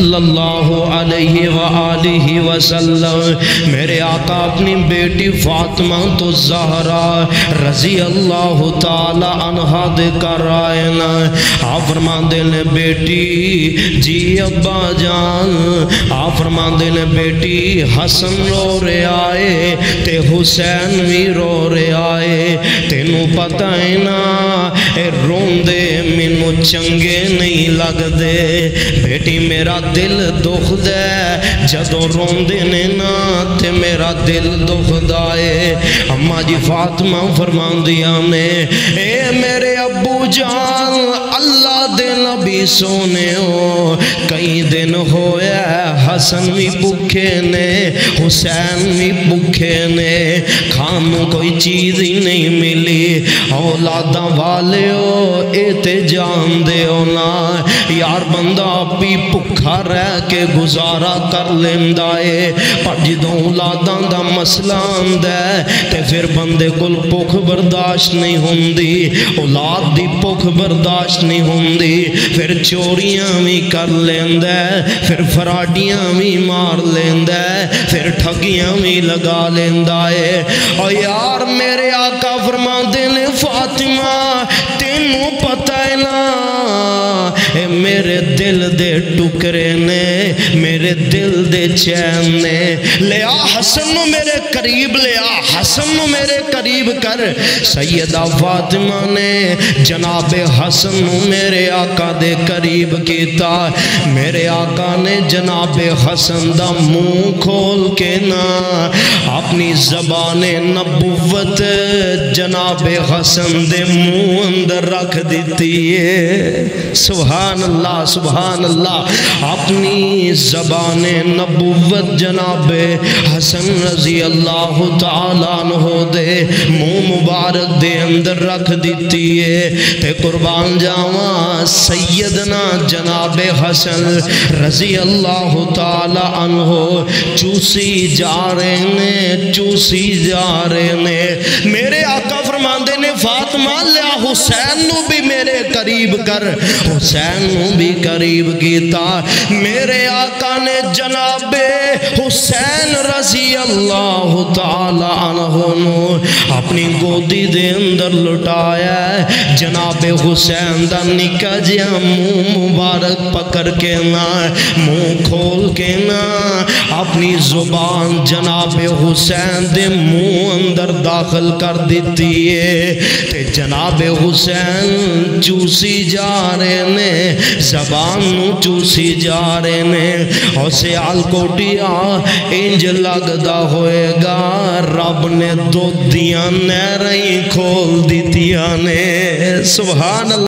صلی اللہ علیہ وآلہ وسلم میرے آقا اپنی بیٹی فاطمہ تو زہرا رضی اللہ تعالی عنہ دے کر آئے نا آپ فرماندے نے بیٹی جی ابا جان آپ فرماندے نے بیٹی حسن رو رہے آئے تے حسین بھی رو رہے آئے تینوں پتہ ہے نا اے روندے مینوں چنگے نہیں لگ دے بیٹی میرا دل دکھ دے جدوں روندے نے نا تے میرا دل دکھ دائے اماں جی فاطمہ فرماندیاں نے اے میرے ابو جان اللہ دے نبی سونے ہو کئی دن ہویا حسن بھی بھوکے نے حسین بھی بھوکے نے کھانوں کوئی چیز ہی نہیں ملی اولاداں والے ہو اے تے جان دے ہو نا یار بندہ بھی بھوکا رہ کے گزارا کر لیندہ ہے پر جدوں اولاداں دا مسئلہ آندا ہے تے پھر بندے کول بھوک برداشت نہیں ہوندی اولاد دی بھوک برداشت نہیں ہوندی پھر چوریاں بھی کر لیندا ہے پھر فراڈیاں بھی مار لیندا ہے پھر ٹھگیاں بھی لگا لیندا ہے اور یار میرے آقا فرماندے نے فاطمہ تینوں پتہ ہے نا اے میرے دل دے ٹکرے نے میرے دل دے چین نے لیا حسن نو میرے قریب لیا حسن نو میرے قریب کر سیدہ فاطمہ نے جناب حسن نو میرے آقا دے قریب کیتا میرے آقا نے جناب حسن دا منہ کھول کے نا اپنی زبان نبوت جناب حسن دے منہ اندر رکھ دیتی ہے سبحان اللہ اپنی زبان نبوت جناب حسن رضی اللہ تعالیٰ عنہ دے منہ مبارک دے اندر رکھ دیتی ہے تے قربان جاواں سیدنا جناب حسن رضی اللہ تعالیٰ عنہ چوسی جا رہے نے میرے آقا فرماندے نے فاطمہ لیا حسین نو بھی میرے قریب کر حسین نو بھی قریب کیتا میرے آقا نے جناب حسین رضی اللہ تعالی عنہ نو اپنی گودی دے اندر لٹایا جناب حسین دا نکا جیا منہ مبارک پکڑ کے نا منہ کھول کے نا اپنی زبان جناب حسین دے منہ اندر داخل کر دیتی ہے تے جناب حسین چوسی جا رہے نے زبان نو چوسی جا رہے نے اور سیال کوٹیا انج لگدا ہوئے گا رب نے دو دیاں نہریں کھول دیتیاں نے سبحان اللہ